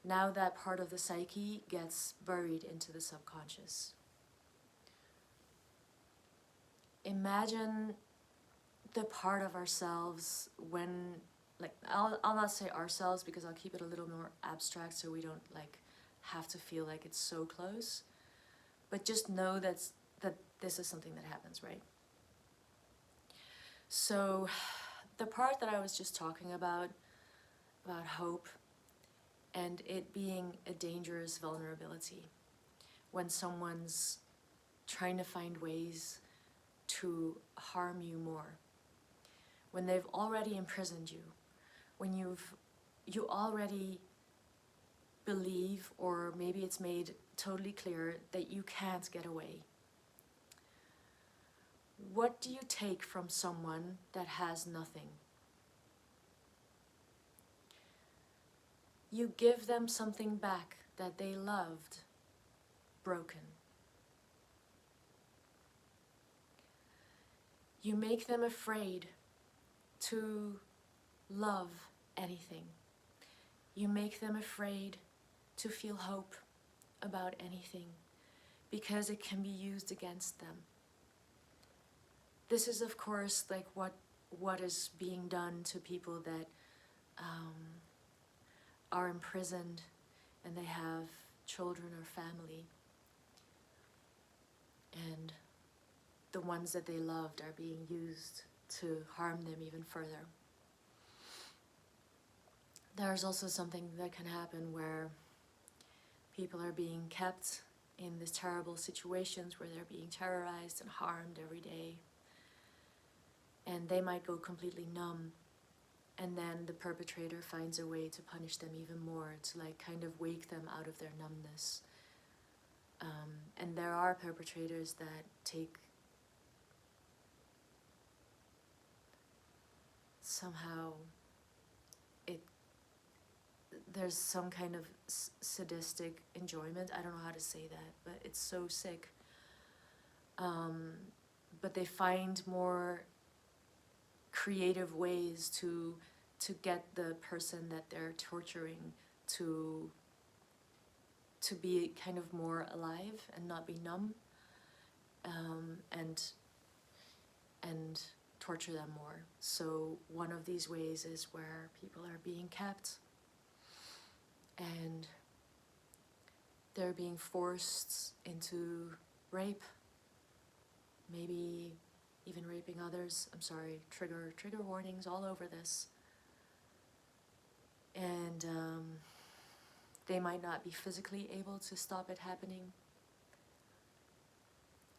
now that part of the psyche gets buried into the subconscious. Imagine the part of ourselves when, like, I'll not say ourselves because I'll keep it a little more abstract so we don't like have to feel like it's so close, but just know that this is something that happens, right? So the part that I was just talking about hope and it being a dangerous vulnerability when someone's trying to find ways to harm you more, when they've already imprisoned you, when you already believe, or maybe it's made totally clear that you can't get away. What do you take from someone that has nothing? You give them something back that they loved, broken. You make them afraid to love anything. You make them afraid to feel hope about anything because it can be used against them. This is, of course, like what is being done to people that are imprisoned and they have children or family, and the ones that they loved are being used to harm them even further. There's also something that can happen where people are being kept in these terrible situations where they're being terrorized and harmed every day, and they might go completely numb, and then the perpetrator finds a way to punish them even more, to like kind of wake them out of their numbness. And there are perpetrators that take somehow there's some kind of sadistic enjoyment. I don't know how to say that, but it's so sick. But they find more creative ways to get the person that they're torturing to be kind of more alive and not be numb, and torture them more. So one of these ways is where people are being kept and they're being forced into rape, maybe even raping others. I'm sorry, trigger warnings all over this. And they might not be physically able to stop it happening.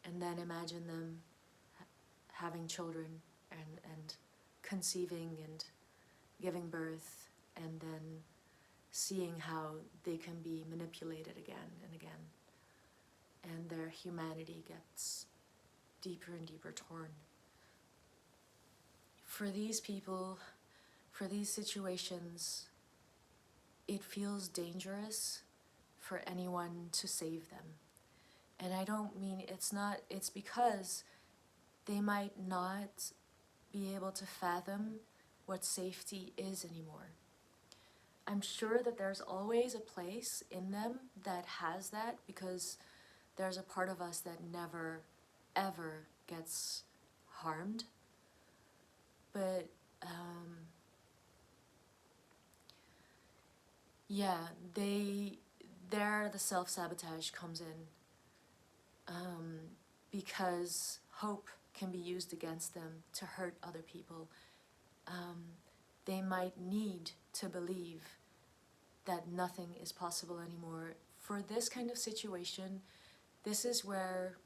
And then imagine them having children and conceiving and giving birth, and then seeing how they can be manipulated again and again, and their humanity gets deeper and deeper torn. For these people, for these situations, it feels dangerous for anyone to save them. And I don't mean it's because they might not be able to fathom what safety is anymore. I'm sure that there's always a place in them that has that, because there's a part of us that never, ever gets harmed. But, yeah, there the self-sabotage comes in, because hope can be used against them to hurt other people. They might need to believe that nothing is possible anymore. For this kind of situation, this is where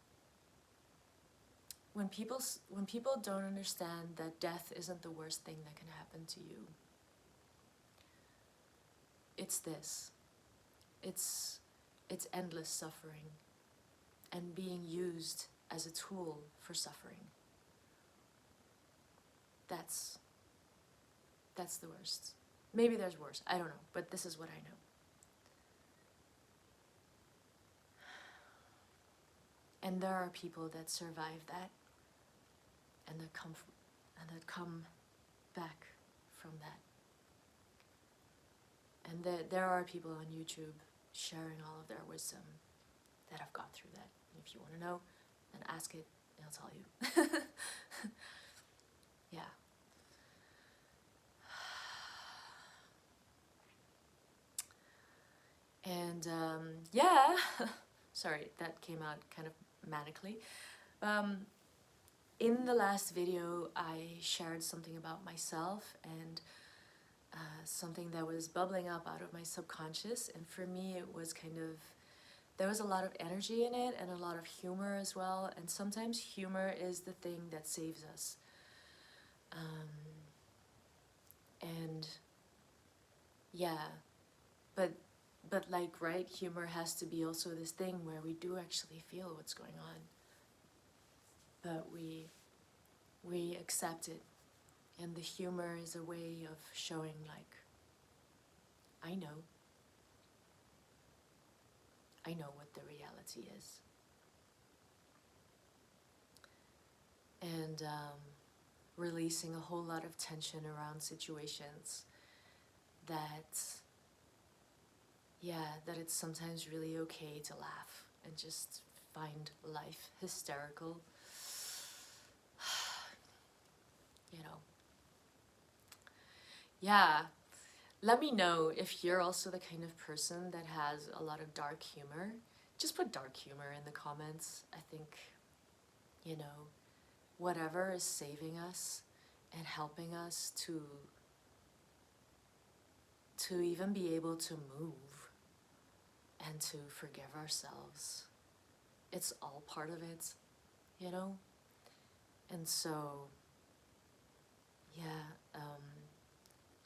when people don't understand that death isn't the worst thing that can happen to you, it's this. It's endless suffering and being used as a tool for suffering. That's That's the worst. Maybe there's worse, I don't know, but this is what I know. And there are people that survive that and that come back from that. And there are people on YouTube sharing all of their wisdom that have gone through that. And if you want to know, then ask it and I'll tell you. Yeah. And yeah, sorry, that came out kind of manically. In the last video, I shared something about myself and something that was bubbling up out of my subconscious. And for me, it was kind of, there was a lot of energy in it and a lot of humor as well. And sometimes humor is the thing that saves us. And yeah, but like, right, humor has to be also this thing where we do actually feel what's going on, but we accept it, and the humor is a way of showing, like, I know what the reality is. And releasing a whole lot of tension around situations that, yeah, that it's sometimes really okay to laugh and just find life hysterical. You know. Yeah. Let me know if you're also the kind of person that has a lot of dark humor. Just put dark humor in the comments. I think, you know, whatever is saving us and helping us to even be able to move and to forgive ourselves. It's all part of it, you know? And so, yeah,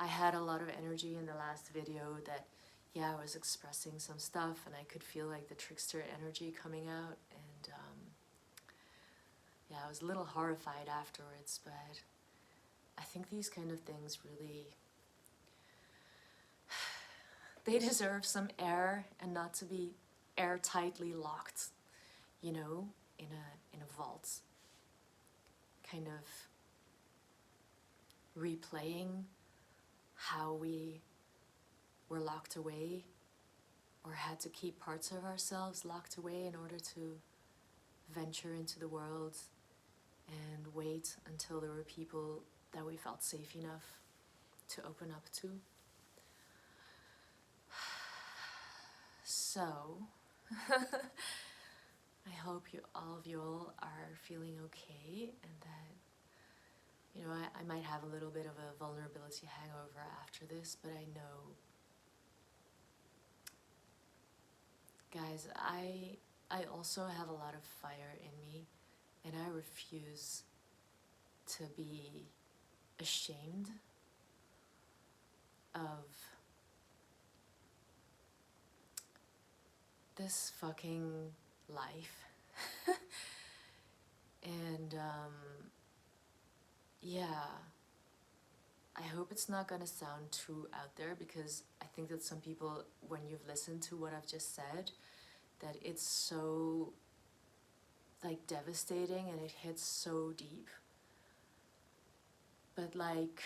I had a lot of energy in the last video that, yeah, I was expressing some stuff and I could feel like the trickster energy coming out, and yeah, I was a little horrified afterwards, but I think these kind of things really, they deserve some air and not to be airtightly locked, you know, in a vault, kind of replaying how we were locked away or had to keep parts of ourselves locked away in order to venture into the world and wait until there were people that we felt safe enough to open up to. So, I hope all of you all are feeling okay, and that, you know, I might have a little bit of a vulnerability hangover after this, but I know, guys, I also have a lot of fire in me, and I refuse to be ashamed of this fucking life. And yeah, I hope it's not gonna sound too out there, because I think that some people, when you've listened to what I've just said, that it's so, like, devastating and it hits so deep. But, like,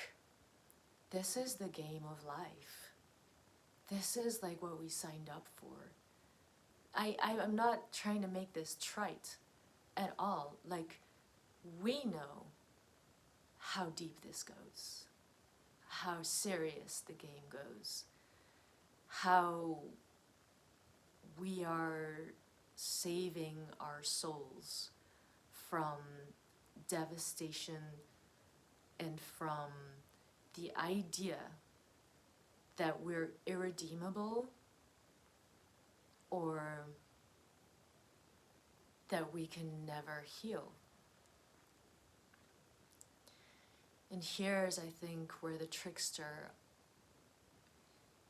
this is the game of life. This is, like, what we signed up for. I'm not trying to make this trite at all. Like, we know how deep this goes, how serious the game goes, how we are saving our souls from devastation and from the idea that we're irredeemable or that we can never heal. And here's, I think, where the trickster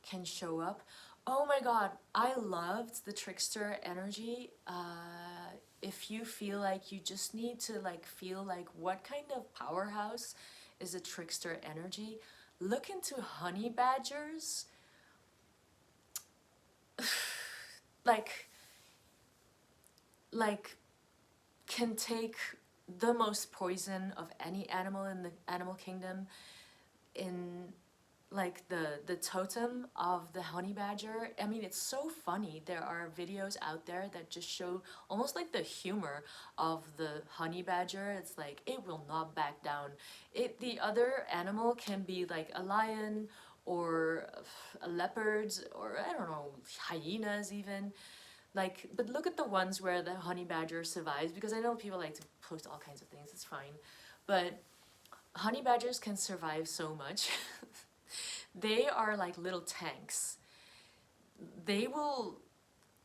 can show up. Oh my god, I loved the trickster energy. If you feel like you just need to, like, feel like what kind of powerhouse is a trickster energy, look into honey badgers. like like can take the most poison of any animal in the animal kingdom. In like the totem of the honey badger, I mean, it's so funny. There are videos out there that just show almost like the humor of the honey badger. It's like it will not back down. The other animal can be like a lion or a leopard, or I don't know, hyenas even. Like, but look at the ones where the honey badger survives, because I know people like to post all kinds of things, it's fine. But honey badgers can survive so much. They are like little tanks. They will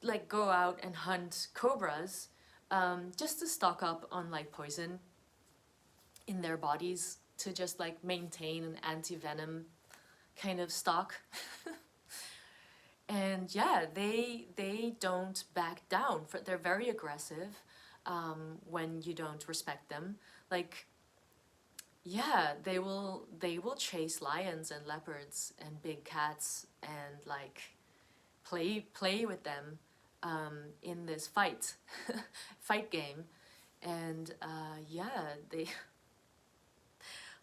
like go out and hunt cobras, just to stock up on like poison in their bodies, to just like maintain an anti-venom kind of stock. And yeah, they don't back down. They're very aggressive when you don't respect them. Like, yeah, they will chase lions and leopards and big cats and like play with them in this fight game. And yeah, they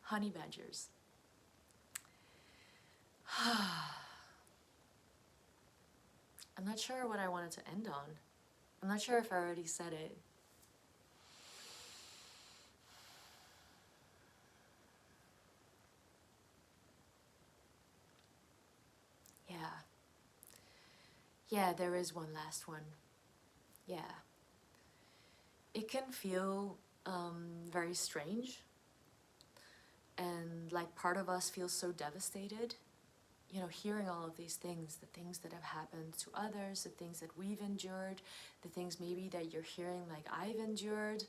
honey badgers. I'm not sure what I wanted to end on. I'm not sure if I already said it. Yeah. Yeah, there is one last one. Yeah. It can feel very strange, and like part of us feels so devastated, you know, hearing all of these things, the things that have happened to others, the things that we've endured, the things maybe that you're hearing like I've endured.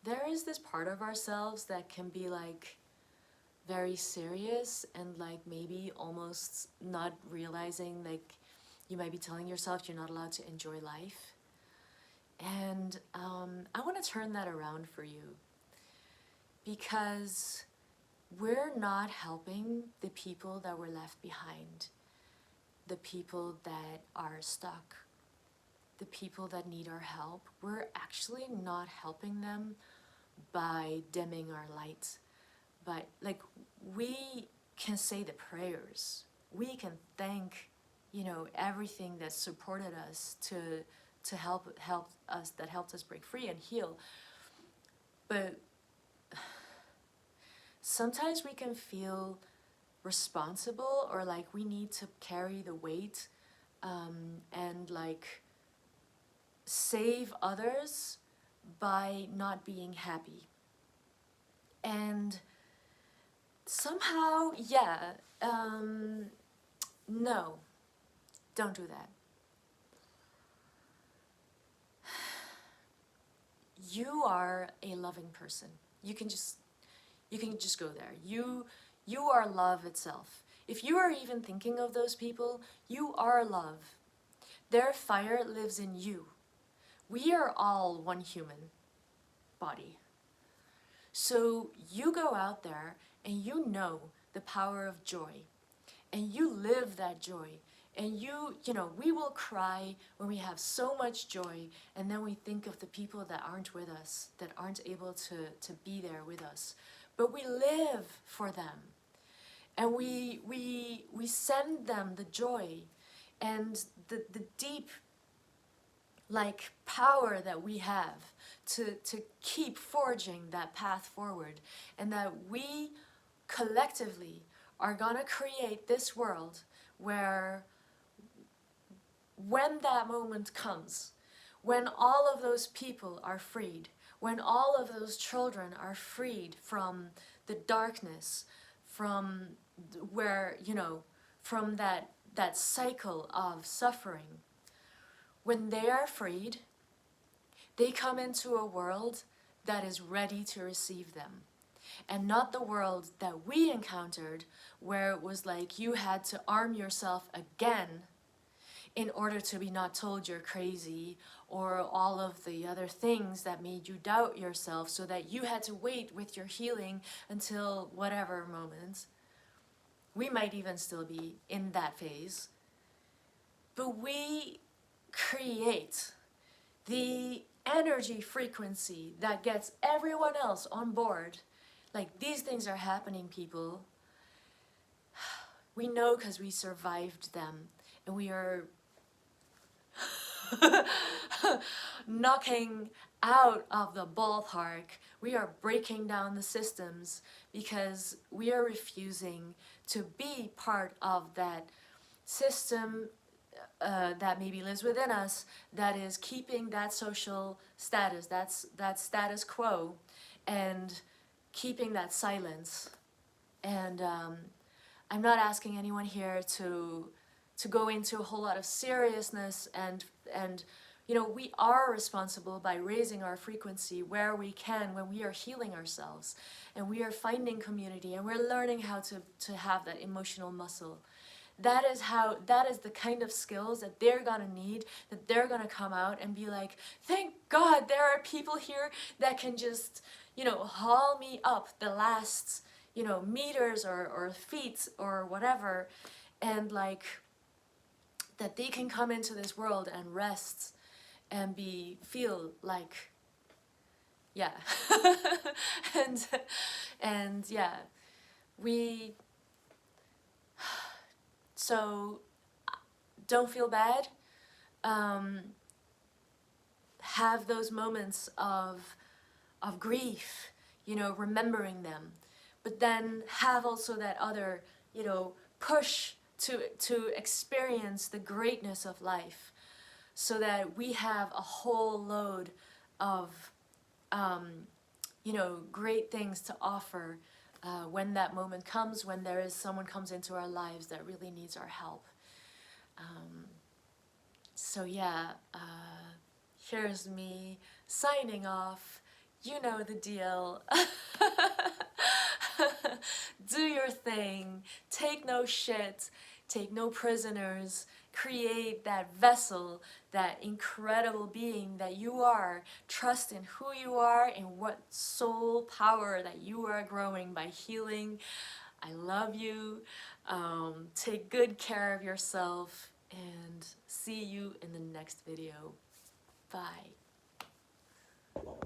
There is this part of ourselves that can be like very serious, and like maybe almost not realizing, like you might be telling yourself you're not allowed to enjoy life. And I want to turn that around for you, because we're not helping the people that were left behind, the people that are stuck, the people that need our help. We're actually not helping them by dimming our light. But like, we can say the prayers, we can thank, you know, everything that supported us to help us, that helped us break free and heal. But sometimes we can feel responsible, or like we need to carry the weight and like save others by not being happy. And somehow, yeah, no, don't do that. You are a loving person. You can just go there. You are love itself. If you are even thinking of those people, you are love. Their fire lives in you. We are all one human body. So you go out there and you know the power of joy, and you live that joy. And you know, we will cry when we have so much joy, and then we think of the people that aren't with us, that aren't able to be there with us. But we live for them, and we send them the joy and the deep like power that we have to keep forging that path forward, and that we collectively are gonna create this world where, when that moment comes, when all of those people are freed, when all of those children are freed from the darkness, from where, you know, from that cycle of suffering, when they are freed, they come into a world that is ready to receive them. And not the world that we encountered, where it was like you had to arm yourself again in order to be not told you're crazy, or all of the other things that made you doubt yourself, so that you had to wait with your healing until whatever moment. We might even still be in that phase. But we create the energy frequency that gets everyone else on board. Like, these things are happening, people. We know because we survived them, and we are knocking out of the ballpark. We are breaking down the systems because we are refusing to be part of that system that maybe lives within us, that is keeping that social status, that status quo, and keeping that silence. And I'm not asking anyone here to go into a whole lot of seriousness, and you know, we are responsible by raising our frequency where we can, when we are healing ourselves, and we are finding community, and we're learning how to have that emotional muscle. That is the kind of skills that they're gonna need, that they're gonna come out and be like, thank God there are people here that can just, you know, haul me up the last, you know, meters or feet or whatever, and like, that they can come into this world and rest and feel like, yeah. and yeah, we, so don't feel bad. Have those moments of grief, you know, remembering them, but then have also that other, you know, push to experience the greatness of life, so that we have a whole load of, you know, great things to offer when that moment comes, when there is someone comes into our lives that really needs our help. So yeah, here's me signing off. You know the deal. Do your thing. Take no shit. Take no prisoners. Create that vessel, that incredible being that you are. Trust in who you are and what soul power that you are growing by healing. I love you. Take good care of yourself, and see you in the next video. Bye.